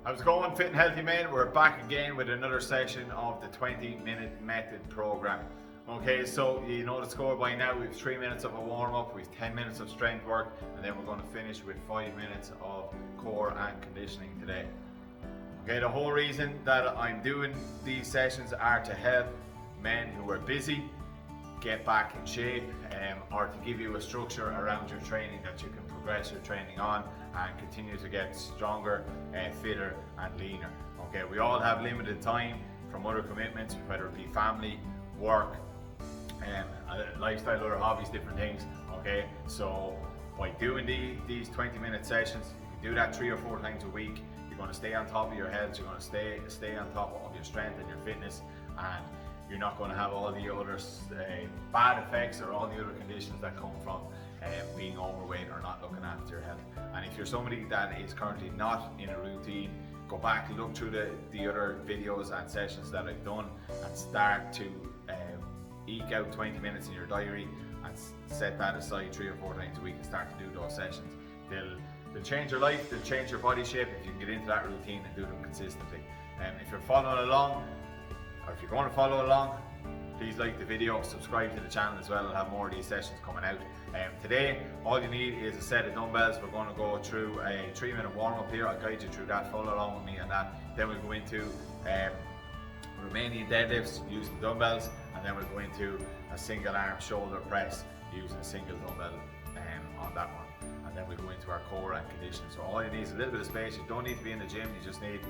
How's it going, fit and healthy men? We're back again with another session of the 20-minute method program. Okay, so you know the score by now. We've 3 minutes of a warm-up, we've 10 minutes of strength work, and then we're going to finish with 5 minutes of core and conditioning today. Okay, the whole reason that I'm doing these sessions are to help men who are busy get back in shape, or to give you a structure around your training that you can progress your training on and continue to get stronger, fitter and leaner. Okay, we all have limited time from other commitments, whether it be family, work, lifestyle, other hobbies, different things. Okay, so by doing these 20-minute sessions, you can do that 3 or 4 times a week. You're going to stay on top of your health, you're going to stay on top of your strength and your fitness, and you're not going to have all the other bad effects or all the other conditions that come from being overweight or not looking after your health. And if you're somebody that is currently not in a routine, go back and look through the other videos and sessions that I've done and start to eke out 20 minutes in your diary and set that aside 3 or 4 times a week and start to do those sessions. They'll change your life, they'll change your body shape if you can get into that routine and do them consistently. And if you're following along, or if you're going to follow along, please like the video, subscribe to the channel as well. I'll have more of these sessions coming out. Today, all you need is a set of dumbbells. We're going to go through a 3-minute warm-up here. I'll guide you through that, follow along with me on that. Then we'll go into Romanian deadlifts using dumbbells, and then we'll go into a single arm shoulder press using a single dumbbell on that one. And then we'll go into our core and conditioning. So all you need is a little bit of space. You don't need to be in the gym, you just need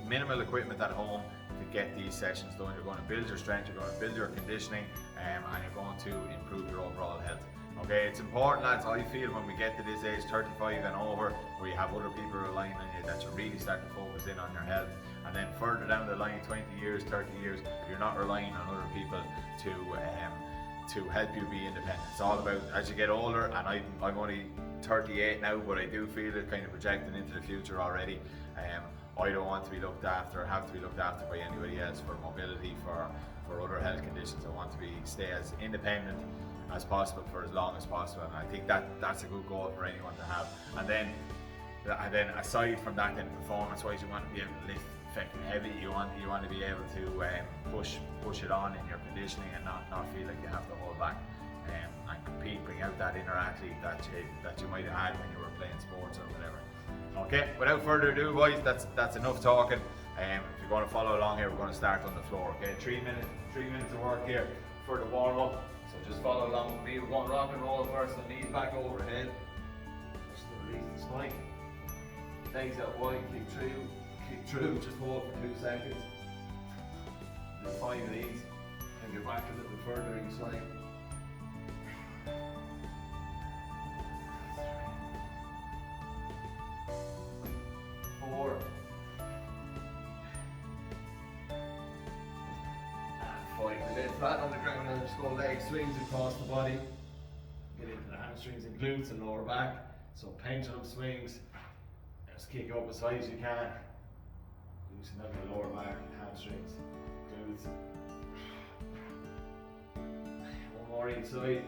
minimal equipment at home to get these sessions done. You're going to build your strength, you're going to build your conditioning, and you're going to improve your overall health. Okay, it's important, lads, I feel, when we get to this age, 35 and over, where you have other people relying on you, that you really start to focus in on your health. And then further down the line, 20 years, 30 years, you're not relying on other people to help you be independent. It's all about, as you get older, and I'm only 38 now, but I do feel it kind of projecting into the future already. I don't want to be looked after or have to be looked after by anybody else for mobility, for other health conditions. I want to stay as independent as possible for as long as possible, and I think that's a good goal for anyone to have. And then aside from that, then performance-wise, you want to be able to lift fucking heavy. You want to be able to push it on in your conditioning and not feel like you have to hold back and compete, bring out that inner athlete that you might have had when you were playing sports or whatever. Okay, without further ado, boys, that's enough talking. If you're going to follow along here, we're going to start on the floor. Okay, 3 minutes of work here for the warm up. So just follow along with me. We're going rock and roll first. The knees back overhead. Just to release the spine. Legs out wide. Kick through. Just hold for 2 seconds. Do 5 of these, and get back a little further each side. 4. 5. Lay flat on the ground and just go leg swings across the body. Get into the hamstrings and glutes and lower back. So pendulum swings. Just kick up as high as you can. Loosen up the lower back, hamstrings, glutes. One more each side.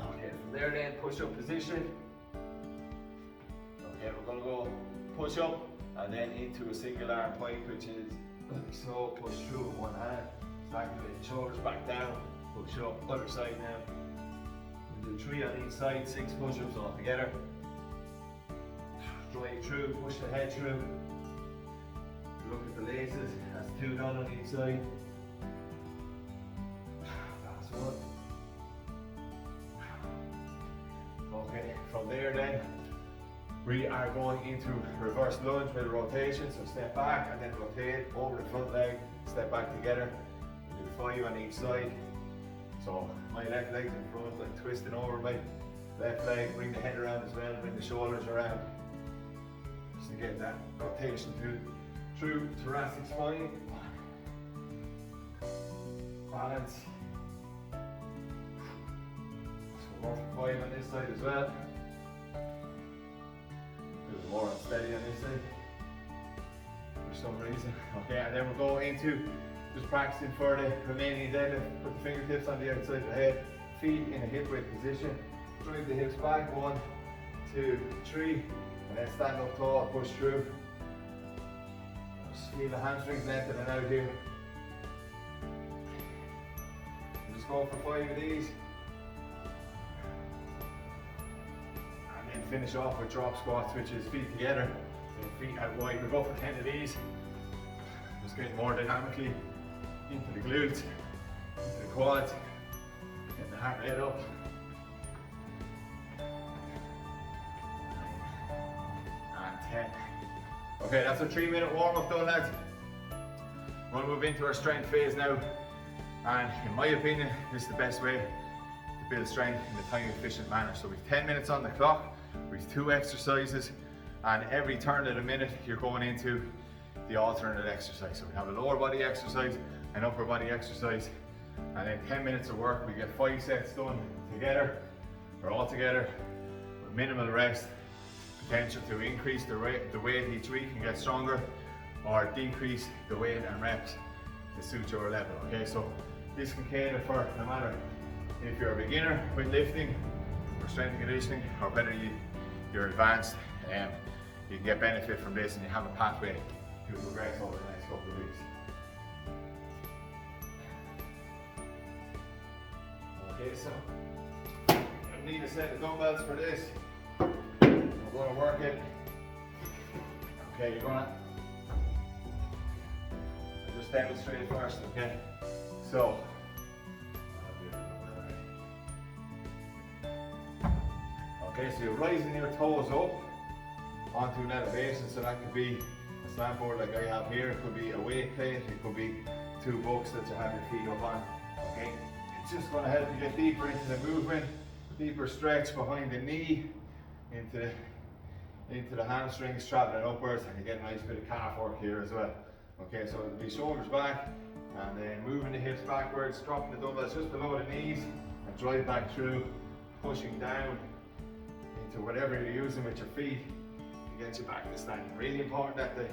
Okay, from there then, push up position. Okay, we're going to go push up and then into a single arm pike, which is like so. Push through with one hand, activate the shoulders back down, push up, other side now. We'll do 3 on each side, 6 push-ups all together. Drive through, push the head through. Look at the laces, that's 2 done on each side. Last one. Okay, from there then, we are going into reverse lunge with a rotation. So step back and then rotate over the front leg, step back together. We'll do 5 on each side. So my left leg's in front, like twisting over my left leg, bring the head around as well, bring the shoulders around. Just to get that rotation through thoracic spine. Balance. So more for 5 on this side as well. More unsteady on this side for some reason. Okay, and then we'll go into just practicing for the Romanian deadlift. Put the fingertips on the outside of the head, feet in a hip width position. Drive the hips back, 1, 2, 3, and then stand up tall, push through. Just feel the hamstrings lengthening out here. And just go for 5 of these. And then finish off with drop squats, which is feet together, and feet out wide. We'll go for 10 of these. Just getting more dynamically into the glutes, into the quads, getting the heart rate up. And 10. Okay, that's a 3-minute warm-up done, lads. We're going to move into our strength phase now. And in my opinion, this is the best way to build strength in a time efficient manner. So we've 10 minutes on the clock, we've 2 exercises, and every turn of a minute you're going into the alternate exercise. So we have a lower body exercise, an upper body exercise, and then 10 minutes of work. We get 5 sets done together, or all together, with minimal rest. Potential to increase the weight each week and get stronger, or decrease the weight and reps to suit your level. Okay, so this can cater for no matter if you're a beginner with lifting or strength and conditioning, or whether you're advanced. You can get benefit from this, and you have a pathway to progress over the next couple of weeks. Okay, so you'll need a set of dumbbells for this. We're going to work it. Okay, you're going to just demonstrate first, okay? So, okay, so you're rising your toes up onto an elevation. So that could be a slant board like I have here. It could be a weight plate. It could be 2 books that you have your feet up on. Okay, it's just going to help you get deeper into the movement, deeper stretch behind the knee, into the hamstrings, traveling upwards, and you get a nice bit of calf work here as well. Okay, so it'll be shoulders back, and then moving the hips backwards, dropping the dumbbells just below the knees, and drive back through, pushing down into whatever you're using with your feet to get you back to standing. Really important that the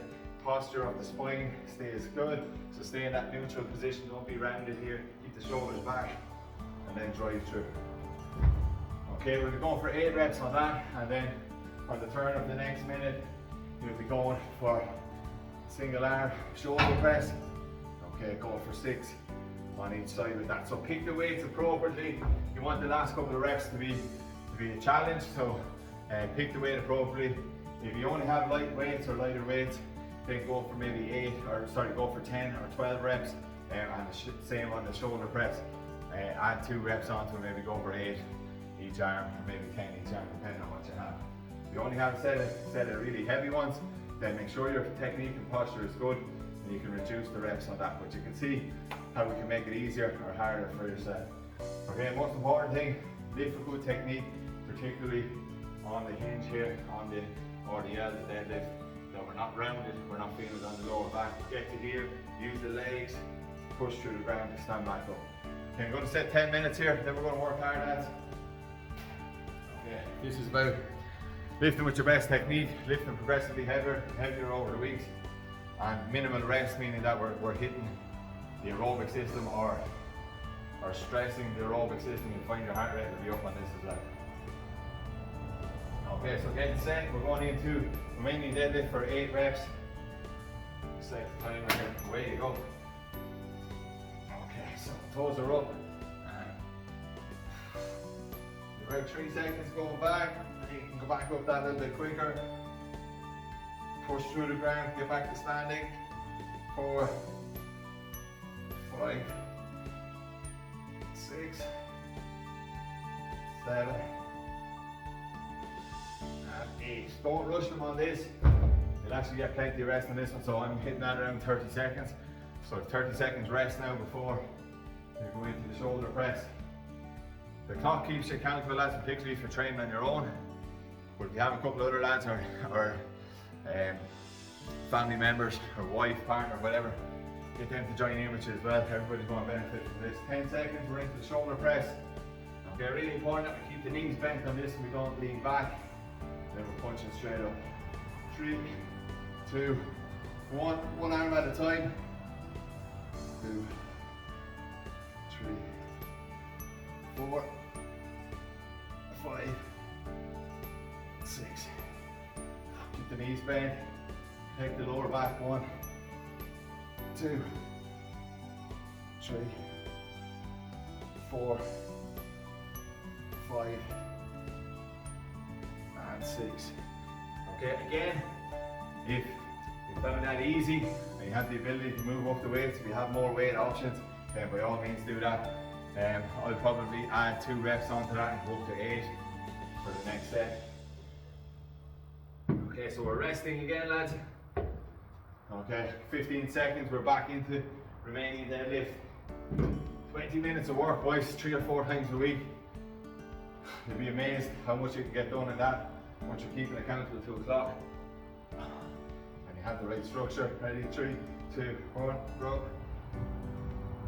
posture of the spine stays good, so stay in that neutral position, don't be rounded here, keep the shoulders back, and then drive through. Okay, we'll be going for 8 reps on that, and then on the turn of the next minute, you'll be going for single arm shoulder press. Okay, go for 6 on each side with that. So pick the weights appropriately. You want the last couple of reps to be a challenge, so pick the weight appropriately. If you only have light weights or lighter weights, then go for maybe go for 10 or 12 reps, and the same on the shoulder press. Add 2 reps onto it, maybe go for 8 each arm, or maybe 10 each arm, depending on what you have. If you only have a set of really heavy ones, then make sure your technique and posture is good, and you can reduce the reps on that. But you can see how we can make it easier or harder for yourself. Okay, most important thing, lift with good technique, particularly on the hinge here, on the RDL, the deadlift. So we're not rounded, we're not feeling it on the lower back. Get to here, use the legs, push through the ground to stand back up. Okay, I'm going to set 10 minutes here, then we're going to work hard, lads. Okay, this is about lifting with your best technique, lifting progressively heavier over the weeks, and minimal rest, meaning that we're hitting the aerobic system or stressing the aerobic system. You'll find your heart rate will be up on this as well. Okay, so getting set, we're going into Romanian deadlift for 8 reps. Set the timer here, away you go. Okay, so toes are up. About 3 seconds going back, and you can go back up that a little bit quicker. Push through the ground, get back to standing. 4, 5, 6, 7, and 8. Don't rush them on this. You'll actually get plenty of rest on this one, so I'm hitting that around 30 seconds. So 30 seconds rest now before you go into the shoulder press. The clock keeps you accountable, lads, particularly if you're training on your own. But if you have a couple of other lads or family members or wife, partner, whatever, get them to join in with you as well. Everybody's going to benefit from this. 10 seconds, we're into the shoulder press. Okay, really important that we keep the knees bent on this and we don't lean back. Then we're punching straight up. 3, 2, 1. One arm at a time. 2, 3, 4, 5, the knees bent. Take the lower back. 1, 2, 3, 4, 5, and 6. Okay, again, if you found that easy and you have the ability to move up the weights, if you have more weight options, then by all means do that. I'll probably add 2 reps onto that and go up to 8 for the next set. Okay, so we're resting again, lads. Okay, 15 seconds, we're back into remaining deadlift. 20 minutes of work, boys, 3 or 4 times a week. You'll be amazed how much you can get done in that once you're keeping accountable to 2 o'clock. And you have the right structure. Ready? 3, 2, 1, go.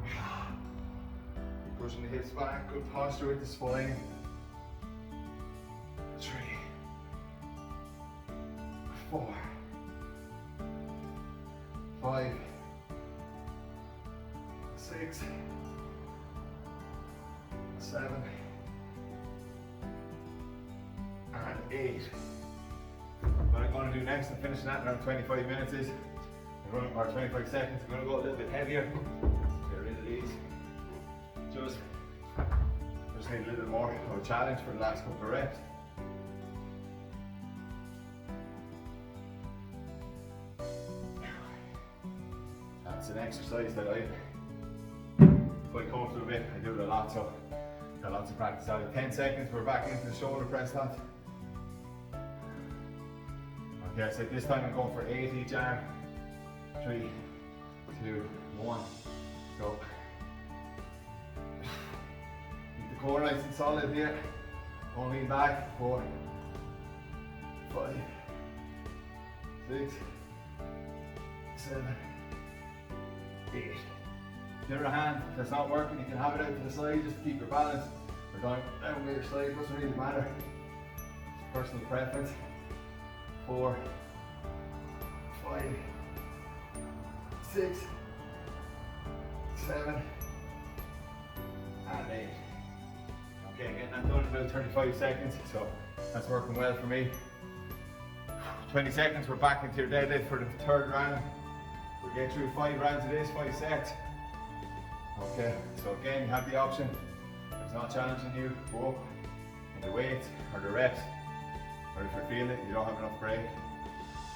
Keep pushing the hips back, good posture with the spine. 3, 4, 5, 6, 7, and 8. What I'm going to do next, and finishing that in around 25 minutes is, or 25 seconds, I'm going to go a little bit heavier. Get rid of these. Just need a little bit more of a challenge for the last couple of reps. That's an exercise that I'm quite comfortable with. I do it a lot, so got lots of practice out of it. 10 seconds, we're back into the shoulder press lads. Okay, so this time I'm going for 8 each arm. 3, 2, 1, go. Keep the core nice and solid here. Don't lean back. 4, 5, 6, 7, 8. The other hand, if that's not working, you can have it out to the side just to keep your balance. Or down by your side, doesn't really matter. It's personal preference. 4, 5, 6, 7, and 8. Okay, getting that done in about 35 seconds, so that's working well for me. 20 seconds, we're back into your deadlift for the 3rd round. We'll get through 5 rounds of this, 5 sets. Okay, so again, you have the option. If it's not challenging you, go up in the weights or the reps. Or if you're feeling it, you don't have enough break,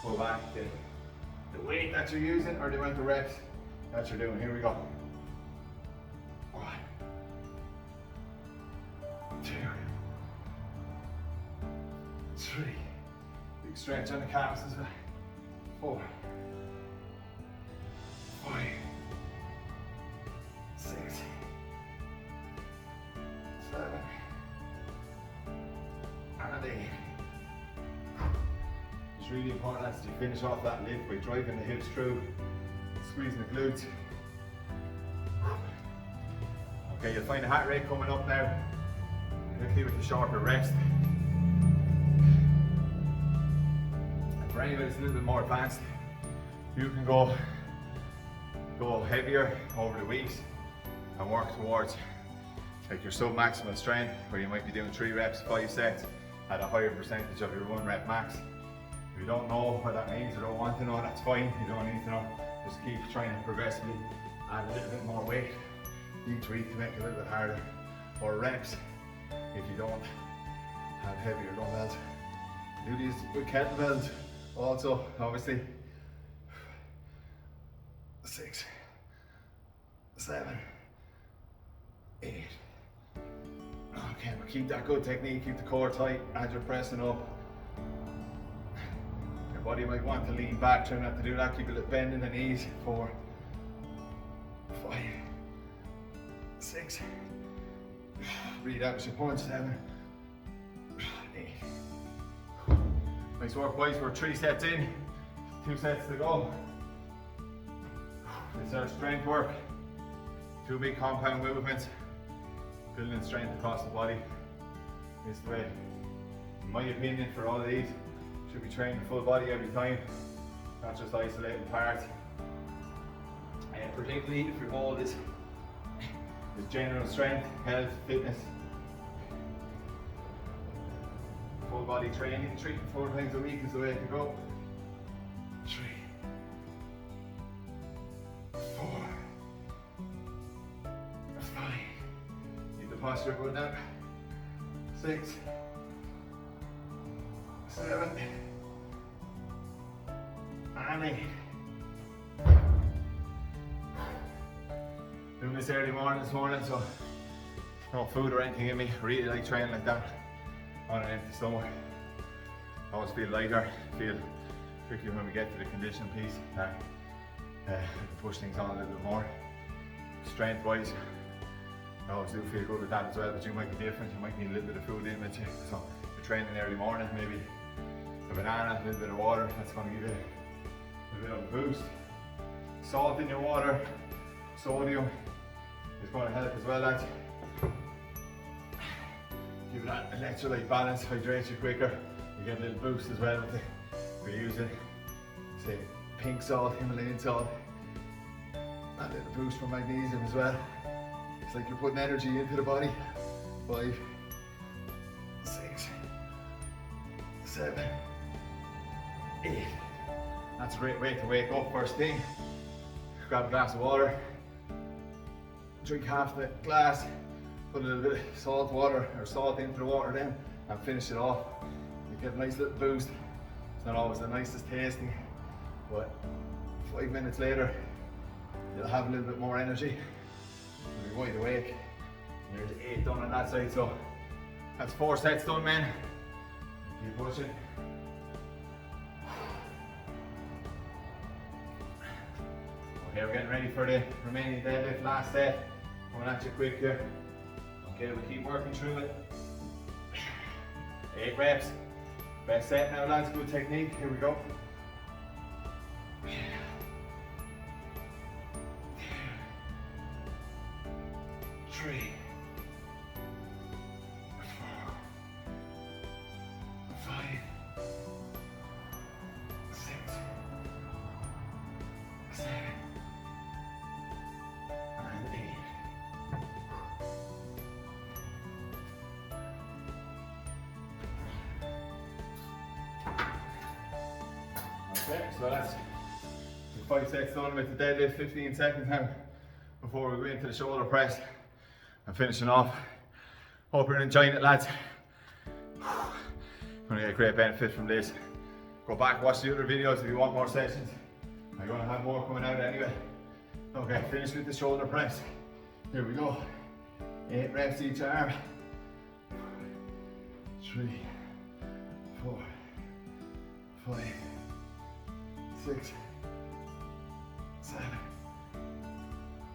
pull back the weight that you're using or the amount of reps that you're doing. Here we go. 1, 2, 3. Big stretch on the calves as well. 4, 5, 6, 7, and 8. It's really important as you finish off that lift by driving the hips through, squeezing the glutes. Okay, you'll find the heart rate coming up now, quickly with the shorter rest. And for anybody that's a little bit more advanced, you can go heavier over the weeks and work towards like your sub-maximal strength, where you might be doing 3 reps, 5 sets at a higher percentage of your 1 rep max. If you don't know what that means or don't want to know, that's fine. You don't need to know. Just keep trying to progressively add a little bit more weight each week to make it a little bit harder. Or reps if you don't have heavier dumbbells. Do these with kettlebells also, obviously. 6, 7, 8. Okay, but keep that good technique, keep the core tight as you're pressing up. Your body might want to lean back, try not to do that, keep a little bend in the knees. 4, 5, 6. Breathe out as you punch. 7, 8. Nice work, boys. We're 3 sets in, 2 sets to go. This is our strength work. 2 big compound movements, building strength across the body. This is the way, in my opinion, for all of these, should be training full body every time, not just isolating parts. And particularly if your goal is general strength, health, fitness. Full Full body training, 3 to 4 times a week is the way to go. 3, 4, 5. Keep the posture good now. 6, 7, and 8. Doing this early morning this morning, so no food or anything in me. Really like training like that on an empty stomach. I always feel lighter, feel particularly when we get to the conditioning piece, that we can push things on a little bit more. Strength wise, I always do feel good with that as well, but you might be different. You might need a little bit of food in with you. So if you're training early morning, maybe a banana, a little bit of water, that's going to give you a bit of a boost. Salt in your water, sodium is going to help as well, lads. Give it that electrolyte balance, hydrate you quicker. You get a little boost as well with it. We're using, say, pink salt, Himalayan salt. A little boost from magnesium as well. It's like you're putting energy into the body. 5, 6, 7, 8. That's a great way to wake up first thing. Grab a glass of water, drink half the glass, put a little bit of salt into the water then, and finish it off. You get a nice little boost. It's not always the nicest tasting, but 5 minutes later, you'll have a little bit more energy. You'll be wide awake. There's 8 done on that side, so that's 4 sets done, men. Keep pushing. Okay, we're getting ready for the remaining deadlift, last set. Coming at you quick here. Okay, we'll keep working through it. 8 reps. Best set now, lads. Good technique. Here we go. 3, 4, 5, 6, 7, and 8. Okay, so that's 5 sets done with the deadlift, 15 seconds now before we go into the shoulder press and finishing off. Hope you're enjoying it, lads. Gonna get a great benefit from this. Go back, watch the other videos if you want more sessions. I'm gonna have more coming out anyway. Okay, finish with the shoulder press. Here we go. 8 reps each arm. 3, 4, 5, 6, 7,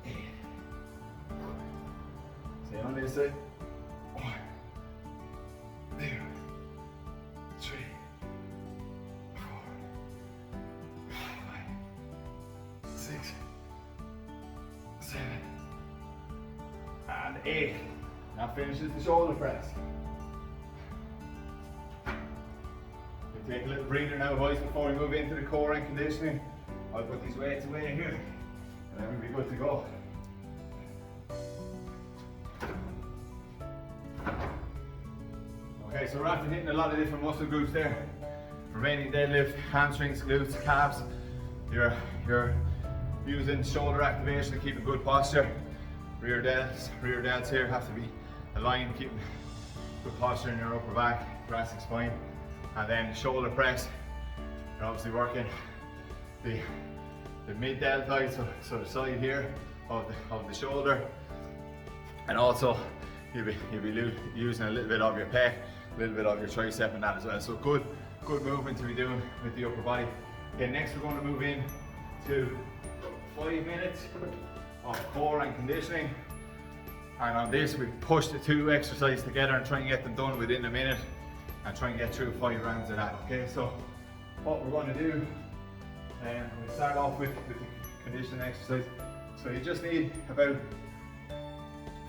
8. Stay on this side. 1, 2, 3, 4, 5, 6, 7, and 8. Now finishes the shoulder press. We take a little breather now, boys, before we move into the core and conditioning. I'll put these weights away here, and then we'll be good to go. Okay, so we're after hitting a lot of different muscle groups there. Remaining deadlift, hamstrings, glutes, calves. You're using shoulder activation to keep a good posture. Rear delts here have to be aligned, keeping good posture in your upper back, thoracic spine. And then shoulder press, you're obviously working the mid deltoid, so the side here of the shoulder. And also you'll be using a little bit of your pec, a little bit of your tricep and that as well. So good movement to be doing with the upper body. Okay, next we're going to move in to 5 minutes of core and conditioning. And on this we push the 2 exercises together and try and get them done within a minute and try and get through 5 rounds of that. Okay, so what we're going to do, we'll start off with the conditioning exercise. So you just need about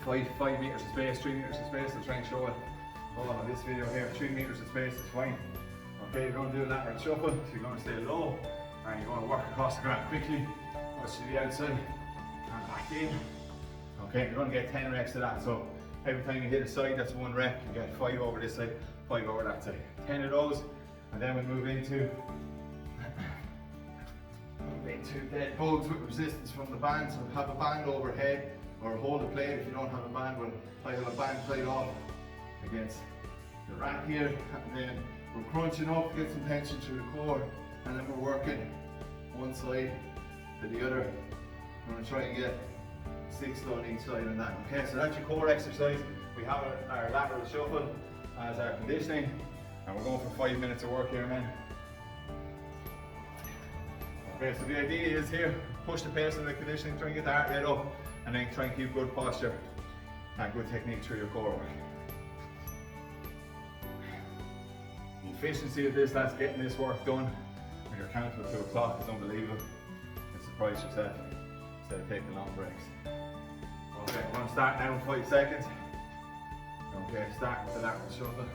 5 meters of space, 3 meters of space. I'll try and show it all on this video here. 3 meters of space is fine. Okay, you're going to do that like shuffle, so you're going to stay low and you're going to work across the ground quickly, push to the outside and back in. Okay, you're going to get 10 reps of that. So every time you hit a side, that's 1 rep. You get 5 over this side, 5 over that side. 10 of those, and then we move into dead bugs with resistance from the band. So have a band overhead, or hold a plate if you don't have a band. Well, I have a band plate off against the rack here, and then we're crunching up, get some tension through the core, and then we're working one side to the other. We're going to try and get 6 on each side on that. Okay, so that's your core exercise. We have our lateral shuffle as our conditioning, and we're going for 5 minutes of work here, man. Okay, so the idea is here, push the pace of the conditioning, try and get the heart rate up, and then try and keep good posture and good technique through your core work. The efficiency of this, that's getting this work done when you're counting to 2 o'clock, is unbelievable. You surprise yourself instead of taking long breaks. Okay, we're going to start now in 5 seconds. Okay, start with the lateral shuffle,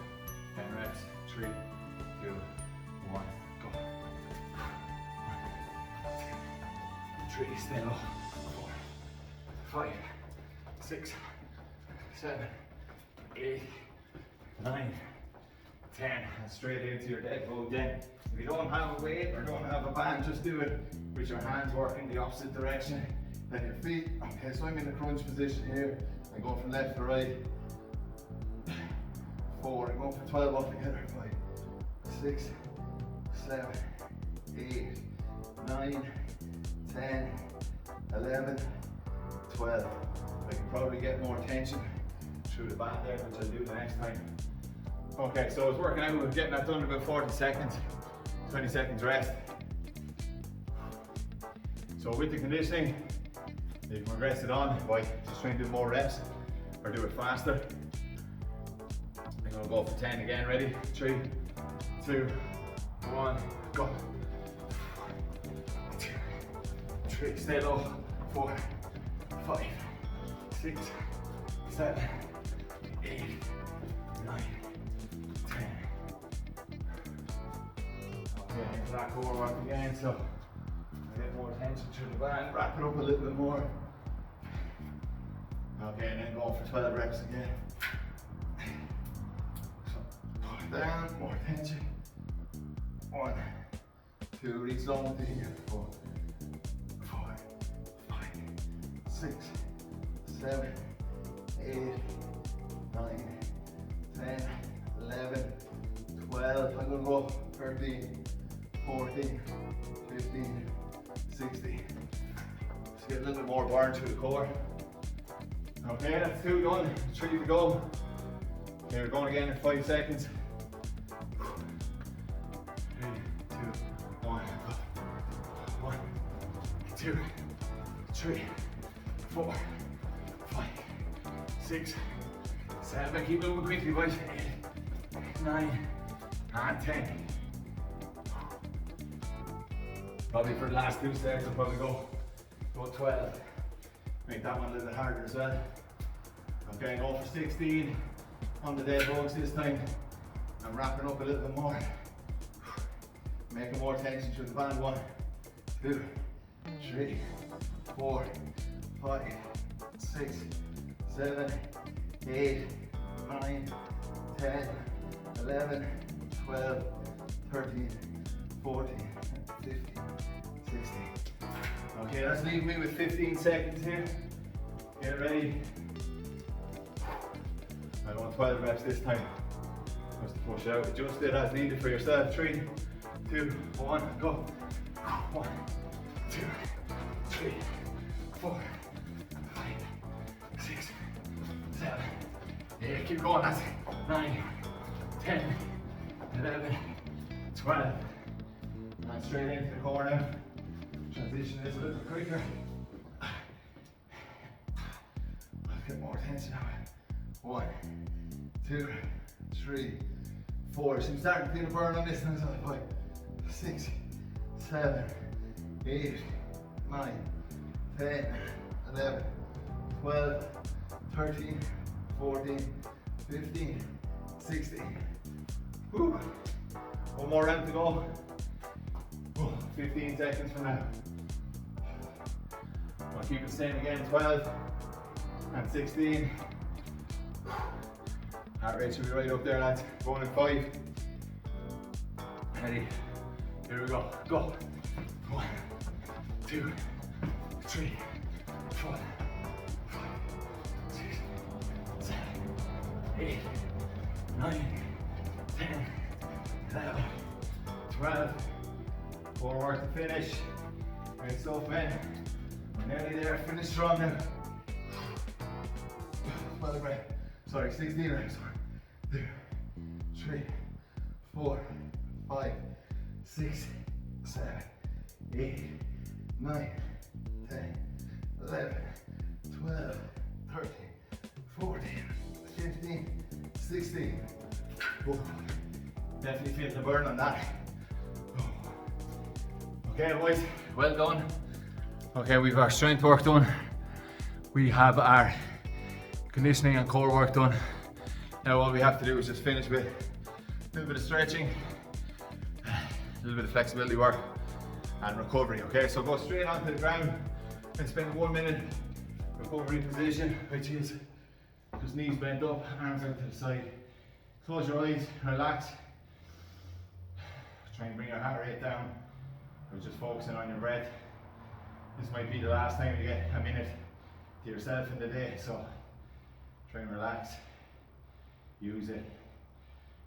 10 reps, 3, 2, 1, go. 3, stay low, 4, 5, 6, 7, 8, 9, 10, and straight into your dead bug then. If you don't have a weight or don't have a band, just do it with your hands working the opposite direction than your feet. Okay, so I'm in the crunch position here. I go from left to right. 4, I'm going for 12 altogether. 5, 6, 7, 8, 9, 10, 11, 12. I can probably get more tension through the band there, which I'll do the next time. Okay, so I was working out, we're getting that done in about 40 seconds, 20 seconds rest. So with the conditioning, you can progress it on by just trying to do more reps or do it faster. I'm gonna go for 10 again, ready? 3, 2, 1, go. 2, 3, stay low, 4, 5, 6, 7, 8, 9, 10. Okay, into that core work again, so I get more tension through the band, wrap it up a little bit more. Okay, and then go for 12 reps again. So, pull it down, more tension. 1, 2, reach long with the heel. 4, 5, 6, 7, 8, 9, 10, 11, 12. I'm gonna go 13, 14, 15, 16. Just get a little bit more burn through the core. Okay, that's 2 done, 3 to go. Okay, we're going again in 5 seconds. 3, 2, 1, go. 1, 2, 3, 4, 5, 6, 7. Keep moving quickly, boys. 8, 9, and 10. Probably for the last 2 sets, I'll probably go 12. Make that one a little bit harder as well. Okay, go for 16 on the dead bugs this time. I'm wrapping up a little bit more. Making more tension through the band. 1, 2, 3, 4, 5, 6, 7, 8, 9, 10, 11, 12, 13, 14, 15, 16. Okay, that's leaving me with 15 seconds here. Get ready. I want 12 reps this time. Just to push out. Adjust it as needed for yourself. 3, 2, 1, go. 1, 2, 3, 4, 5, 6, 7, 8. Keep going. That's 9, 10, 11, 12. And straight into the core now. Transition this a little bit quicker. Let's get more tension now. 1, 2, 3, 4. So I'm starting to feel a burn on this now. 5, 6, 7, 8, 9, 10, 11, 12, 13, 14, 15, 16. Whew. One more round to go. 15 seconds from now. I'll keep it the same again, 12 and 16. Heart rate should be right up there, lads. Going in 5, Ready? Here we go. Go. 1, 2, 3, 4, 5, 6, 7, 8, 9, 10, 11, 12. Forward to finish. Great stuff, man. We're nearly there. Finish strong now. 12 breath. Sorry, 16 reps. 2, 3, 4, 5, 6, 7, 8, 9, 10, 11, 12, 13, 14, 15, 16. Whoa. Definitely feel the burn on that. Okay boys, well done. Okay, we've our strength work done. We have our conditioning and core work done. Now all we have to do is just finish with a little bit of stretching, a little bit of flexibility work and recovery. Okay, so go straight onto the ground and spend 1 minute recovery position, which is just knees bent up, arms out to the side. Close your eyes, relax. Try and bring your heart rate down. We're just focusing on your breath. This might be the last time you get a minute to yourself in the day, so try and relax. Use it.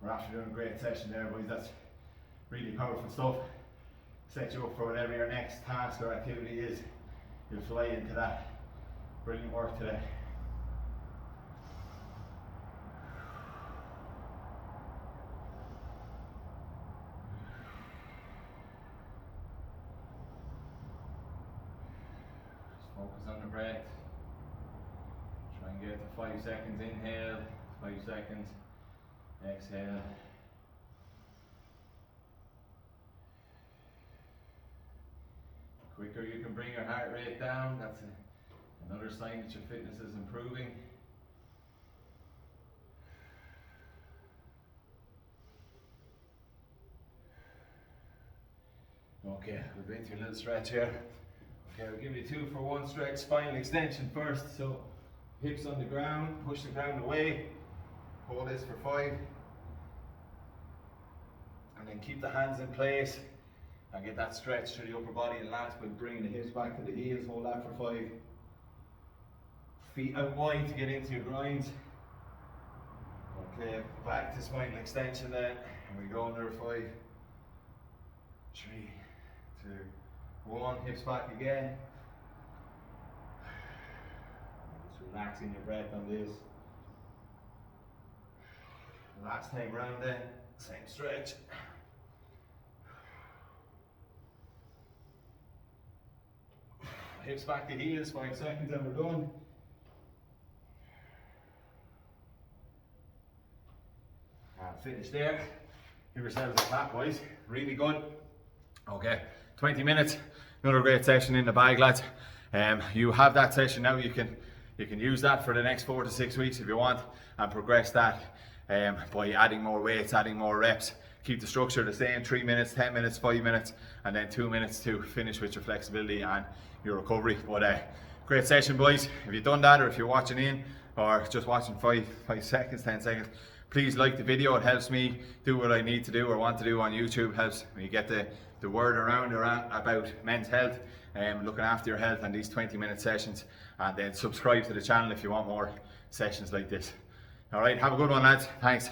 We're after doing a great session there, boys. That's really powerful stuff. Set you up for whatever your next task or activity is. You'll fly into that. Brilliant work today. Just focus on the breath. Try and get to 5 seconds inhale, 5 seconds exhale. The quicker you can bring your heart rate down, that's another sign that your fitness is improving. Okay, we'll go into a little stretch here. Okay, we'll give you 2 for 1 stretch. Spinal extension first, so hips on the ground, push the ground away. Hold this for 5. And then keep the hands in place and get that stretch through the upper body and lats by bringing the hips back to the heels. Hold that for 5. Feet out wide to get into your groins. Okay, back to spinal extension then. Here we go, under 5, 3, 2, 1. Hips back again. Just relaxing your breath on this. Last time round then, same stretch. Hips back to heels, 5 seconds and we're done. And finish there. Give yourselves a clap, boys. Really good. Okay, 20 minutes. Another great session in the bag, lads. You have that session now. You can use that for the next 4 to 6 weeks if you want, and progress that by adding more weights, adding more reps. Keep the structure the same: 3 minutes, 10 minutes, 5 minutes, and then 2 minutes to finish with your flexibility and your recovery. But great session, boys. If you've done that, or if you're watching in or just watching 5 seconds, 10 seconds, please like the video. It helps me do what I need to do or want to do on YouTube. Helps me get the word around about men's health and looking after your health and these 20-minute sessions. And then subscribe to the channel if you want more sessions like this. All right, have a good one, lads. Thanks.